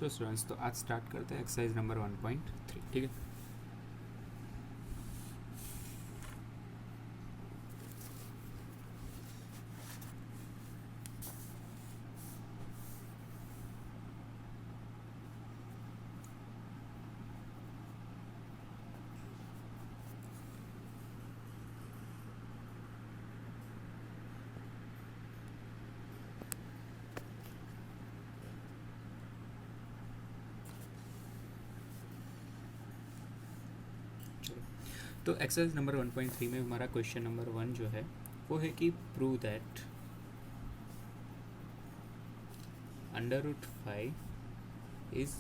तो स्टूडेंट्स, तो आज स्टार्ट करते हैं एक्सरसाइज नंबर 1.3। ठीक है। तो एक्सरसाइज नंबर 1.3 में हमारा क्वेश्चन नंबर 1 जो है वो है कि prove that under root 5 is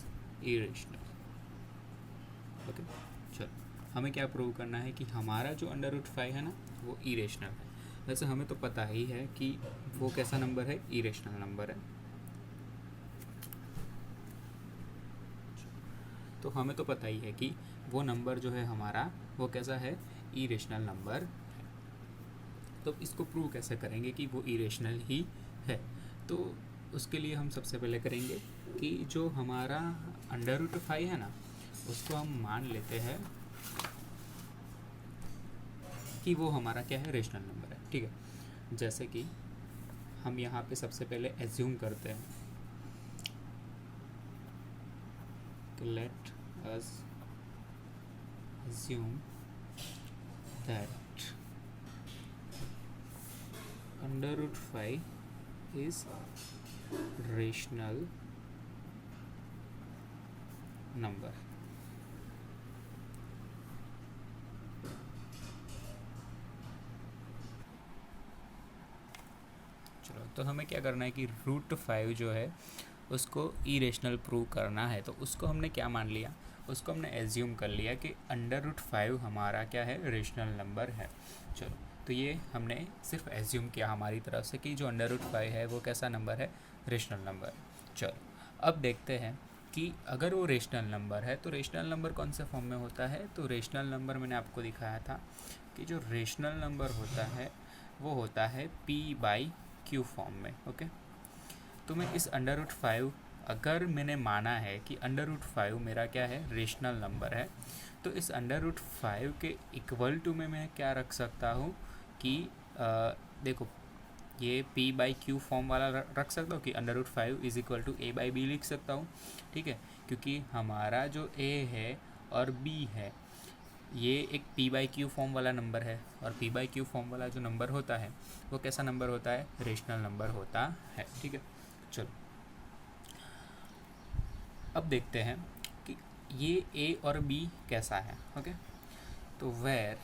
irrational. Okay, चलो हमें क्या प्रूव करना है कि हमारा जो अंडर रूट 5 है ना वो इरेशनल है। वैसे हमें तो पता ही है कि वो कैसा नंबर है, इरेशनल नंबर है। तो हमें तो पता ही है कि वो नंबर जो है हमारा वो कैसा है, इरेशनल नंबर है। तो इसको प्रूव कैसे करेंगे कि वो इरेशनल ही है? तो उसके लिए हम सबसे पहले करेंगे कि जो हमारा अंडर रूट 5 है ना उसको हम मान लेते हैं कि वो हमारा क्या है, रेशनल नंबर है। ठीक है। जैसे कि हम यहाँ पे सबसे पहले एज्यूम करते हैं कि let us assume that under root 5 is rational number। चलो, तो हमें क्या करना है कि रूट 5 जो है उसको इरेशनल प्रूव करना है। तो उसको हमने क्या मान लिया, उसको हमने एज्यूम कर लिया कि अंडर रूट 5 हमारा क्या है, रेशनल नंबर है। चलो, तो ये हमने सिर्फ एज्यूम किया हमारी तरफ से कि जो अंडर रूट 5 है वो कैसा नंबर है, रेशनल नंबर। चलो, अब देखते हैं कि अगर वो रेशनल नंबर है तो रेशनल नंबर कौन से फॉर्म में होता है। तो रेशनल नंबर मैंने आपको दिखाया था कि जो रेशनल नंबर होता है वो होता है P/Q फॉर्म में। ओके, तो मैं इस अंडर रूट 5, अगर मैंने माना है कि अंडर रूट 5 मेरा क्या है, रेशनल नंबर है, तो इस अंडर रूट 5 के इक्वल टू में मैं क्या रख सकता हूँ कि देखो ये P/Q फॉर्म वाला रख सकता हूँ कि under root 5 is equal to A/B लिख सकता हूँ। ठीक है, क्योंकि हमारा जो A है और B है ये एक P/Q फॉर्म वाला नंबर है, और P/Q फॉर्म वाला जो नंबर होता है वो कैसा नंबर होता है, रेशनल नंबर होता है। ठीक है, चलो अब देखते हैं कि ये A और B कैसा है। ओके, तो where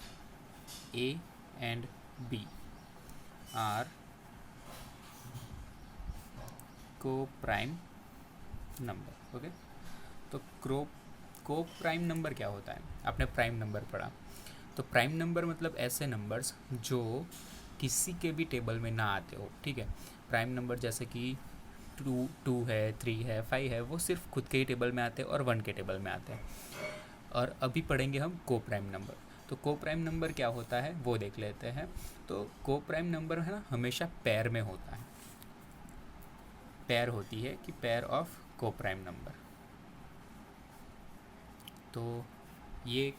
A and B are co prime number. Okay, तो को प्राइम नंबर क्या होता है, आपने प्राइम नंबर पढ़ा। तो प्राइम नंबर मतलब ऐसे नंबर्स जो किसी के भी टेबल में ना आते हो। ठीक है, प्राइम नंबर जैसे कि 2 है, 3 है, 5 है, वो सिर्फ खुद के ही टेबल में आते हैं और 1 के टेबल में आते हैं। और अभी पढ़ेंगे हम को प्राइम नंबर। तो को प्राइम नंबर क्या होता है वो देख लेते हैं। तो को प्राइम नंबर है ना हमेशा पेयर में होता है, पेयर होती है कि पेयर ऑफ को प्राइम नंबर। तो ये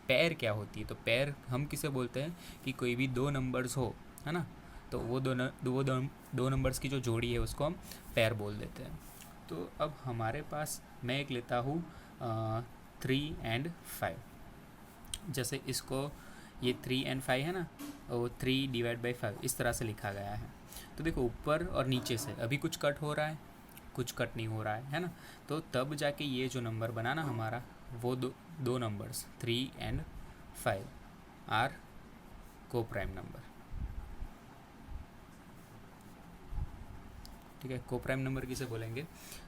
पेयर क्या होती है, तो पेयर हम किसे बोलते हैं कि कोई भी दो नंबर्स हो, है ना, तो वो दो नंबर्स की जो जोड़ी है उसको हम पेयर बोल देते हैं। तो अब हमारे पास मैं एक लेता हूँ 3 एंड 5। जैसे इसको ये 3 एंड 5 है ना, वो 3/5 इस तरह से लिखा गया है। तो देखो ऊपर और नीचे से अभी कुछ कट हो रहा है, कुछ कट नहीं हो रहा है ना। तो तब जाके ये जो नंबर बना ना हमारा, वो दो numbers 3 and 5 are co prime number. ठीक है, को प्राइम नंबर किसे बोलेंगे,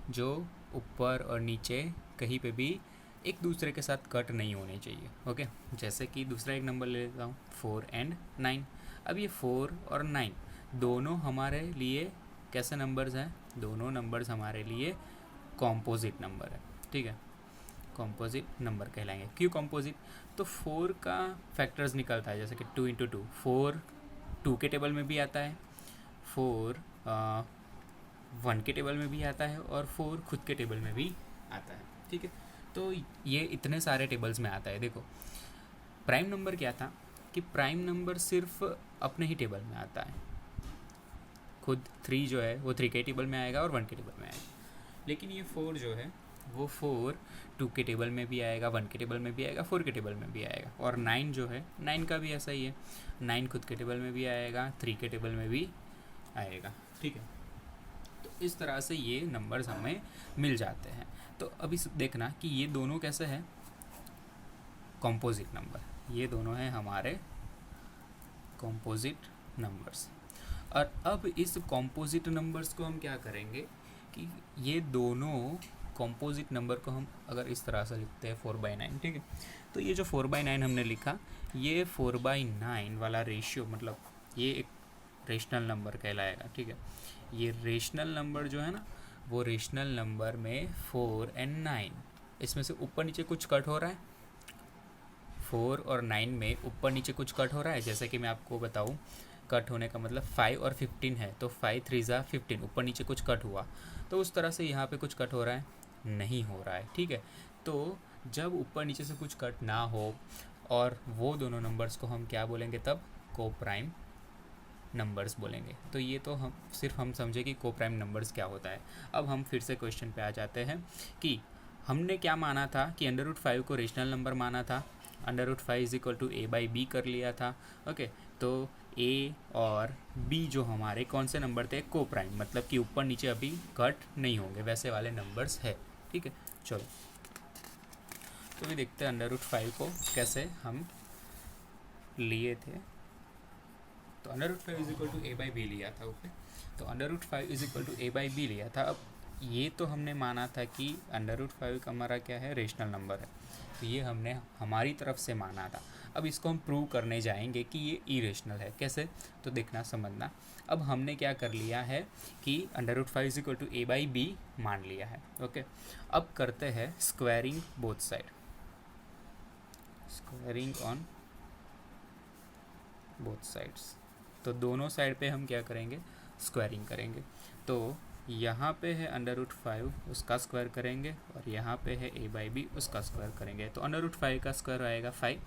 जो ऊपर और नीचे कहीं पे भी एक दूसरे के साथ कट नहीं होने चाहिए। ओके, जैसे कि दूसरा एक नंबर ले लेता हूँ 4 एंड 9। अब ये 4 और 9 दोनों हमारे लिए कैसे नंबर्स हैं, दोनों नंबर्स हमारे लिए कॉम्पोजिट नंबर है। ठीक है, कॉम्पोजिट नंबर कहलाएंगे। क्यों कॉम्पोजिट, तो 4 का फैक्टर्स निकलता है, जैसे कि 2 × 2 4 2 के टेबल में भी आता है, 4 1 के टेबल में भी आता है और 4 खुद के टेबल में भी आता है, ठीक है। तो ये इतने सारे टेबल्स में आता है। देखो प्राइम नंबर क्या था कि प्राइम नंबर सिर्फ अपने ही टेबल में आता है, खुद 3 जो है वो 3 के टेबल में आएगा और 1 के टेबल में आएगा। लेकिन ये 4 जो है वो 4 2 के टेबल में भी आएगा, 1 के टेबल में भी आएगा, 4 के टेबल में भी आएगा। और 9 जो है 9 का भी ऐसा ही है, 9 खुद के टेबल में भी आएगा, 3 के टेबल में भी आएगा, ठीक है। तो इस तरह से ये नंबर्स हमें मिल जाते हैं। तो अभी देखना कि ये दोनों कैसे हैं, कॉम्पोजिट नंबर, ये दोनों हैं हमारे कॉम्पोजिट नंबर्स। और अब इस कॉम्पोजिट नंबर्स को हम क्या करेंगे कि ये दोनों कॉम्पोजिट नंबर को हम अगर इस तरह से लिखते हैं 4/9, ठीक है। तो ये जो 4/9 हमने लिखा, ये 4/9 वाला रेशियो मतलब ये एक रेशनल नंबर कहलाएगा, ठीक है। ये रेशनल नंबर जो है ना, वो रेशनल नंबर में 4 और 9 इसमें से ऊपर नीचे कुछ कट हो रहा है, 4 और 9 में ऊपर नीचे कुछ कट हो रहा है। जैसे कि मैं आपको बताऊं, कट होने का मतलब 5 और 15 है, तो 5 3 ज़ा 15, ऊपर नीचे कुछ कट हुआ। तो उस तरह से यहाँ पे कुछ कट हो रहा है, नहीं हो रहा है, ठीक है। तो जब ऊपर नीचे से कुछ कट ना हो और वो दोनों नंबर्स को हम क्या बोलेंगे, तब को प्राइम नंबर्स बोलेंगे। तो ये तो हम समझे कि को प्राइम नंबर्स क्या होता है। अब हम फिर से क्वेश्चन पे आ जाते हैं कि हमने क्या माना था कि √5 को रेशनल नंबर माना था, √5 = a/b कर लिया था, ओके। तो a और b जो हमारे कौन से नंबर थे, को प्राइम, मतलब कि ऊपर नीचे अभी कट नहीं होंगे, वैसे वाले नंबर्स है, ठीक है। चलो तो भी देखते हैं √5 को कैसे हम लिए थे। तो √5 = a/b लिया था, ओके। तो √5 = a/b लिया था। अब ये तो हमने माना था कि √5 हमारा क्या है, रेशनल नंबर है, तो ये हमने हमारी तरफ से माना था। अब इसको हम प्रूव करने जाएंगे कि ये इरेशनल है। कैसे, तो देखना समझना। अब हमने क्या कर लिया है कि √5 = a/b मान लिया है, ओके। अब करते हैं squaring both side, squaring on both sides. तो दोनों साइड पे हम क्या करेंगे, स्क्वायरिंग करेंगे। तो यहाँ पे है √5, उसका स्क्वायर करेंगे, और यहाँ पे है a/b, उसका स्क्वायर करेंगे। तो √5 का स्क्वायर आएगा 5,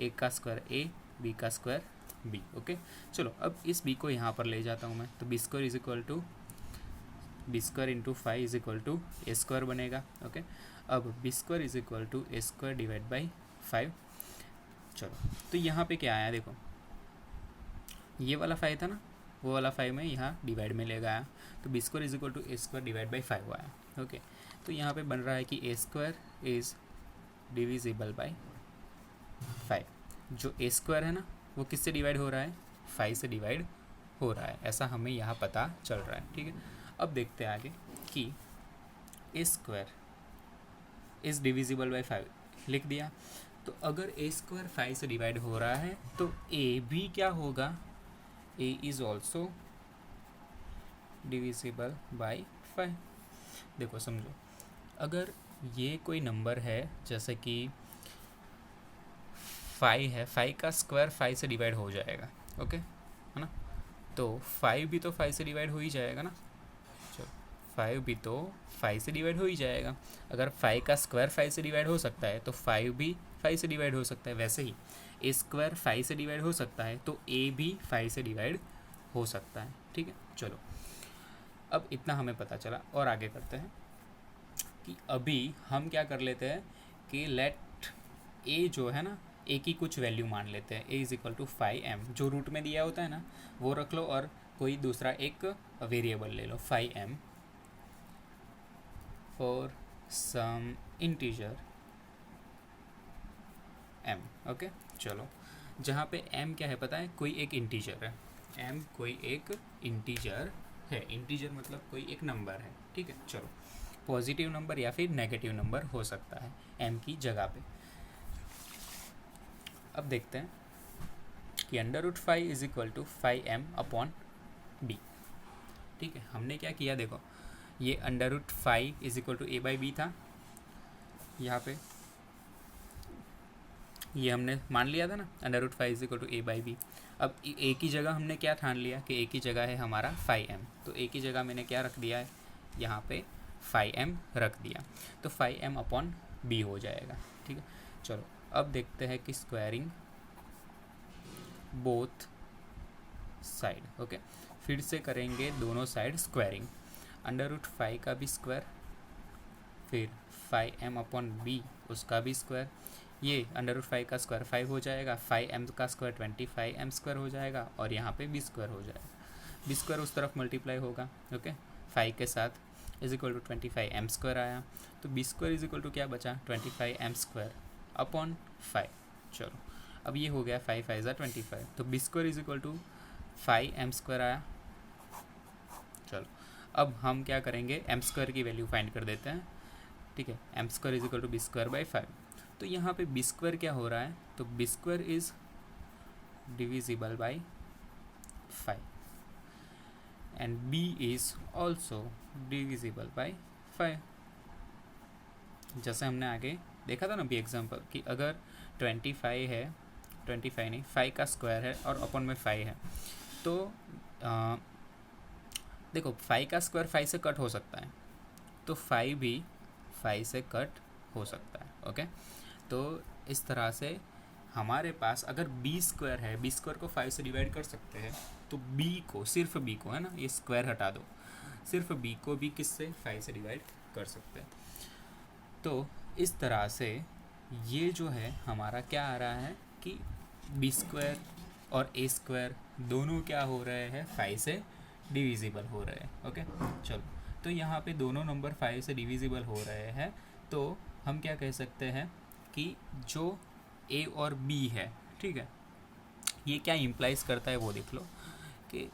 a का स्क्वायर a, b का स्क्वायर b, ओके। चलो अब इस b को यहाँ पर ले जाता हूँ मैं। तो b² = b² × 5 = a² बनेगा, ओके। अब b² = a² / 5। चलो तो यहाँ पे क्या आया, देखो ये वाला 5 था ना, वो वाला 5 में यहाँ डिवाइड में ले गया, तो b² = a² / 5 आया, ओके। तो यहाँ पे बन रहा है कि a² इज़ डिविजिबल बाय 5। जो a² है ना, वो किससे डिवाइड हो रहा है, 5 से डिवाइड हो रहा है, ऐसा हमें यहाँ पता चल रहा है, ठीक है। अब देखते हैं आगे कि a² इज़ डिविजिबल बाय 5 लिख दिया। तो अगर a² 5 से डिवाइड हो रहा है तो a भी क्या होगा, a is also divisible by 5। देखो समझो, अगर ये कोई नंबर है जैसे कि 5 है, 5 का स्क्वायर 5 से डिवाइड हो जाएगा, ओके, है ना। तो 5 भी तो 5 से डिवाइड हो ही जाएगा ना। चलो 5 भी तो 5 से डिवाइड हो ही जाएगा। अगर 5 का स्क्वायर 5 से डिवाइड हो सकता है तो 5 भी 5 से डिवाइड हो सकता है। वैसे ही a² 5 से डिवाइड हो सकता है तो a भी 5 से डिवाइड हो सकता है, ठीक है। चलो अब इतना हमें पता चला, और आगे करते हैं कि अभी हम क्या कर लेते हैं कि लेट a जो है ना, a की कुछ वैल्यू मान लेते हैं। a = 5m, जो रूट में दिया होता है ना वो रख लो, और कोई दूसरा एक वेरिएबल ले लो, 5m for some integer m, okay. चलो जहाँ पे m क्या है पता है, कोई एक इंटीजर है, m कोई एक इंटीजर है, इंटीजर मतलब कोई एक नंबर है, ठीक है। चलो पॉजिटिव नंबर या फिर नेगेटिव नंबर हो सकता है m की जगह पे। अब देखते हैं कि √5 = 5m/b, ठीक है। हमने क्या किया, देखो ये √5 = a/b था, यहाँ पे ये हमने मान लिया था ना, under root 5 is equal to A by B. अब ए की जगह हमने क्या ठान लिया कि ए की जगह है हमारा 5m, तो ए की जगह मैंने क्या रख दिया है यहाँ पे 5m रख दिया, तो 5m अपॉन बी हो जाएगा। ठीक है, चलो अब देखते हैं कि स्क्वायरिंग बोथ साइड। ओके, फिर से करेंगे दोनों साइड स्क्वायरिंग। अंडर रूट 5 का भी स्क्वायर, फिर 5m अपॉन बी उसका भी स्क्वायर, ये अंडर रूट 5 का स्क्वायर 5 हो जाएगा, 5m का स्क्वायर 25m स्क्वायर हो जाएगा, और यहाँ पे बी स्क्वायर हो जाएगा। बी स्क्वायर उस तरफ मल्टीप्लाई होगा, ओके 5 के साथ is equal to 25m square आया, तो B square is equal to क्या बचा 25m स्क्वायर अपॉन 5। चलो अब ये हो गया 5 5 25, तो B square is equal to 5m square आया। चलो अब हम क्या करेंगे, एम स्क्वायर की वैल्यू फाइंड कर देते हैं। ठीक है, M square is equal to B square by 5, तो यहाँ पे बी स्क्वायर क्या हो रहा है, तो B square is divisible by 5 and B is also divisible by 5। जैसे हमने आगे देखा था ना बी एग्जाम्पल कि अगर 25 है, 25 नहीं 5 का स्क्वायर है और अपन में 5 है, तो देखो 5 का स्क्वायर 5 से कट हो सकता है, तो 5 भी 5 से कट हो सकता है। ओके, तो इस तरह से हमारे पास अगर बी स्क्वायर है, बी स्क्वायर को 5 से डिवाइड कर सकते हैं, तो बी को, सिर्फ बी को, है ना, ये स्क्वायर हटा दो, सिर्फ बी को भी किससे 5 से डिवाइड कर सकते हैं। तो इस तरह से ये जो है हमारा क्या आ रहा है कि बी स्क्वायर और ए स्क्वायर दोनों क्या हो रहे हैं 5 से डिविजिबल हो रहे हैं। ओके, चलो तो यहाँ पे दोनों नंबर 5 से डिविजिबल हो रहे हैं, तो हम क्या कह सकते हैं कि जो ए और बी है, ठीक है, ये क्या इम्प्लाइज करता है वो देख लो कि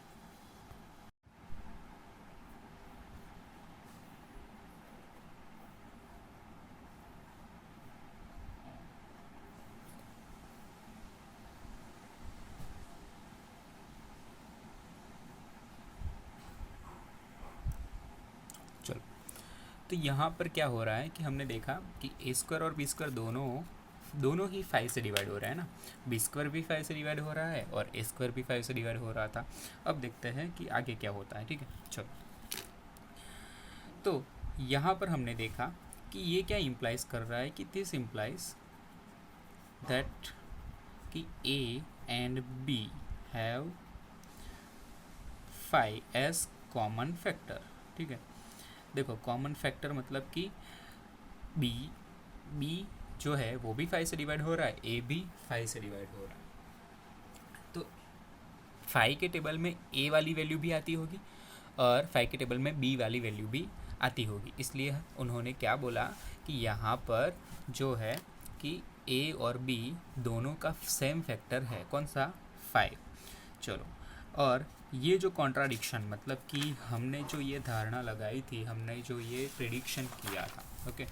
चलो तो यहाँ पर क्या हो रहा है कि हमने देखा कि ए स्क्वायर और बी स्क्वायर दोनों ही 5 से डिवाइड हो रहा है ना, बी स्क्वायर भी 5 से डिवाइड हो रहा है और ए स्क्वायर भी 5 से डिवाइड हो रहा था। अब देखते हैं कि आगे क्या होता है। ठीक है, चलो तो यहाँ पर हमने देखा कि ये क्या इम्प्लाइज कर रहा है कि दिस इम्प्लाइज दैट कि A and B have 5 as common factor. ठीक है, देखो कॉमन फैक्टर मतलब कि बी जो है वो भी 5 से डिवाइड हो रहा है, ए भी 5 से डिवाइड हो रहा है, तो 5 के टेबल में ए वाली वैल्यू भी आती होगी और 5 के टेबल में बी वाली वैल्यू भी आती होगी, इसलिए उन्होंने क्या बोला कि यहाँ पर जो है कि ए और बी दोनों का सेम फैक्टर है, कौन सा 5। चलो, और ये जो कॉन्ट्राडिक्शन मतलब कि हमने जो ये धारणा लगाई थी, हमने जो ये प्रेडिक्शन किया था, ओके,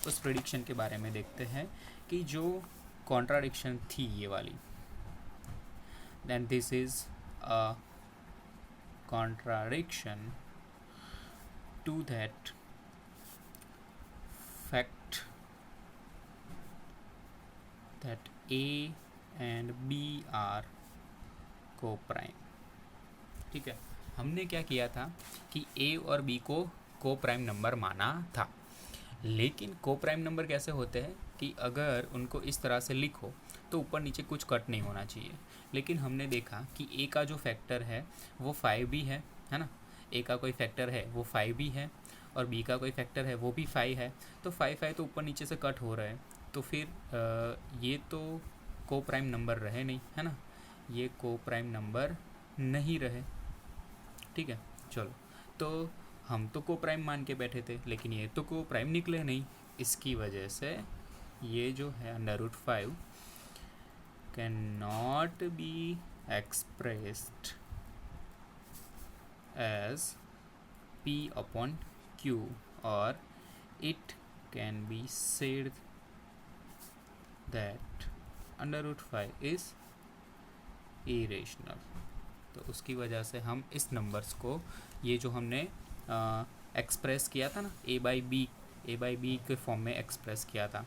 उस प्रेडिक्शन के बारे में देखते हैं कि जो कॉन्ट्राडिक्शन थी ये वाली, then this is a contradiction to that fact that A and B are co prime. ठीक है, हमने क्या किया था कि ए और बी को प्राइम नंबर माना था, लेकिन को प्राइम नंबर कैसे होते हैं कि अगर उनको इस तरह से लिखो तो ऊपर नीचे कुछ कट नहीं होना चाहिए, लेकिन हमने देखा कि ए का जो फैक्टर है वो 5 भी है ना, ए का कोई फैक्टर है वो 5 भी है और बी का कोई फैक्टर है वो भी 5 है, तो 5 तो ऊपर नीचे से कट हो रहे हैं, तो फिर ये तो को प्राइम नंबर रहे नहीं, है ना, ये को प्राइम नंबर नहीं रहे। ठीक है, चलो तो हम तो को प्राइम मान के बैठे थे, लेकिन ये तो को प्राइम निकले नहीं, इसकी वजह से ये जो है under root 5 can not be expressed as P upon Q और it can be said that under root 5 is irrational. तो उसकी वजह से हम इस नंबर्स को, ये जो हमने एक्सप्रेस किया था ना ए बाई बी के फॉर्म में एक्सप्रेस किया था,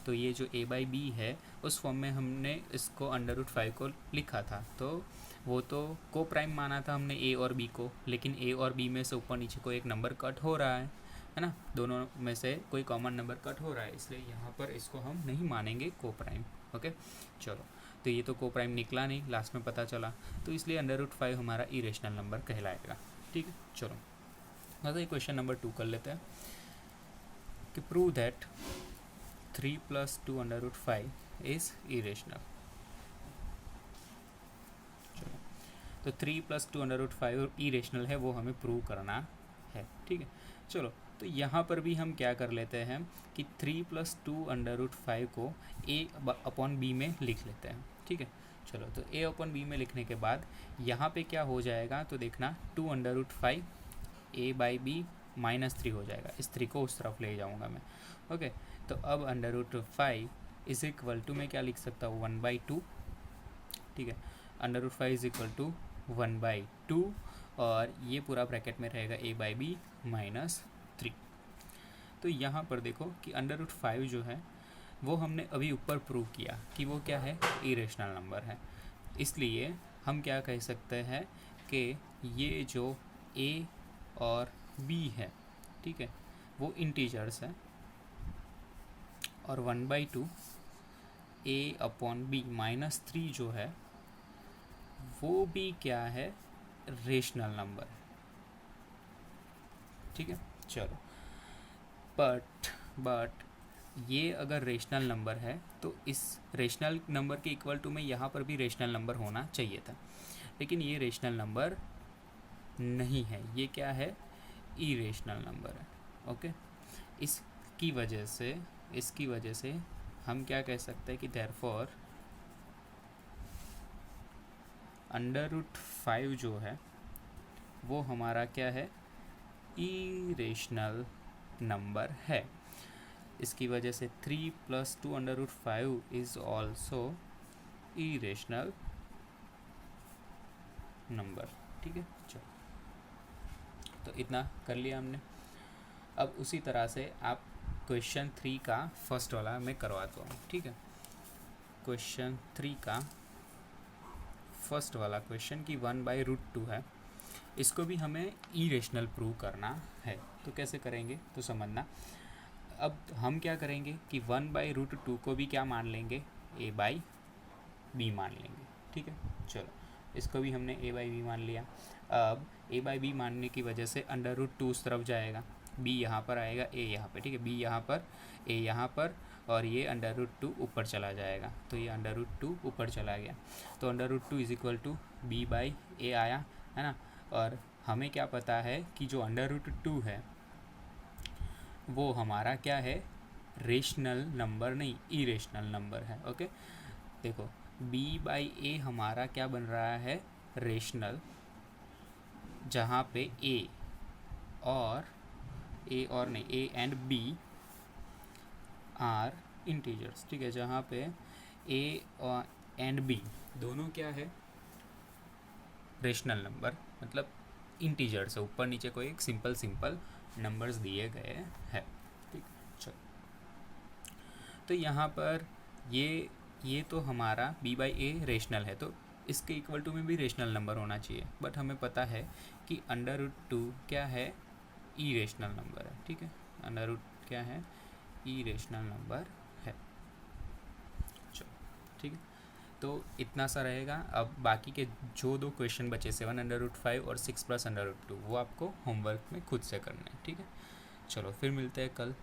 तो ये जो a बाई बी है उस फॉर्म में हमने इसको √5 को लिखा था, तो वो तो को प्राइम माना था हमने a और b को, लेकिन a और b में से ऊपर नीचे को एक नंबर कट हो रहा है ना, दोनों में से कोई कॉमन नंबर कट हो रहा है, इसलिए यहाँ पर इसको हम नहीं मानेंगे को प्राइम। ओके, चलो, तो ये तो को प्राइम निकला नहीं, लास्ट में पता चला, तो इसलिए √5 हमारा इरेशनल नंबर कहलाएगा। ठीक है, चलो मतलब ये क्वेश्चन नंबर 2 कर लेते हैं कि प्रूव दैट 3 + 2 √5 इज़ इरेशनल। चलो, तो 3 + 2 √5 इरेशनल है, वो हमें प्रूव करना है। ठीक है, चलो, तो यहाँ पर भी हम क्या कर लेते हैं कि 3 + 2 √5 को a/b में लिख लेते हैं। ठीक है, चलो, तो a/b में लिखने के बाद यहाँ पे क्या हो जाएगा, तो देखना 2 √5 a/b -3 हो जाएगा, इस 3 को उस तरफ ले जाऊँगा मैं। ओके, तो अब √5 = मैं क्या लिख सकता हूँ 1/2। ठीक है, √5 = 1/2 और ये पूरा ब्रैकेट में रहेगा a/b -3। तो यहाँ पर देखो कि √5 जो है वो हमने अभी ऊपर प्रूव किया कि वो क्या है, इरेशनल नंबर है, इसलिए हम क्या कह सकते हैं कि ये जो a और b है, ठीक है, वो इंटीजर्स है, और 1/2 a/b -3 जो है वो भी क्या है, रेशनल नंबर है। ठीक है, चलो, बट ये अगर रेशनल नंबर है तो इस रेशनल नंबर के इक्वल टू में यहाँ पर भी रेशनल नंबर होना चाहिए था, लेकिन ये रेशनल नंबर नहीं है, ये क्या है, इरेशनल नंबर है। ओके, इसकी वजह से हम क्या कह सकते हैं कि देयरफॉर √5 जो है वो हमारा क्या है, इरेशनल नंबर है। इसकी वजह से 3 + 2 √5 इज़ ऑल्सो इरेशनल नंबर। ठीक है, चलो, तो इतना कर लिया हमने। अब उसी तरह से आप क्वेश्चन 3 का फर्स्ट वाला मैं करवाता हूँ। ठीक है, क्वेश्चन 3 का फर्स्ट वाला क्वेश्चन की 1/√2 है, इसको भी हमें इरेशनल प्रूव करना है। तो कैसे करेंगे तो समझना। अब हम क्या करेंगे कि 1/√2 को भी क्या मान लेंगे, a/b मान लेंगे। ठीक है, चलो, इसको भी हमने a/b मान लिया। अब a/b मानने की वजह से √2 उस तरफ जाएगा, b यहाँ पर आएगा, a यहाँ पे। ठीक है, b यहाँ पर, a यहाँ पर, और ये √2 ऊपर चला जाएगा, तो ये √2 ऊपर चला गया, तो √2 = b/a आया, है ना। और हमें क्या पता है कि जो √2 है वो हमारा क्या है, रेशनल नंबर नहीं, इरेशनल नंबर है। ओके, देखो b/a हमारा क्या बन रहा है, रेशनल, जहाँ पे a and b are integers. ठीक है, जहाँ पे a एंड b दोनों क्या है, रेशनल नंबर, मतलब इंटीजर्स है, ऊपर नीचे कोई एक सिंपल नंबर्स दिए गए हैं। ठीक, चलो, तो यहाँ पर ये तो हमारा b/a रेशनल है, तो इसके इक्वल टू में भी रेशनल नंबर होना चाहिए, बट हमें पता है कि √2 क्या है, इरेशनल नंबर है। ठीक है, √2 क्या है, इरेशनल नंबर है। चलो, ठीक है, तो इतना सा रहेगा। अब बाकी के जो 2 क्वेश्चन बचे 7/5 और 6 + √2 वो आपको होमवर्क में खुद से करना है। ठीक है, चलो फिर मिलते हैं कल।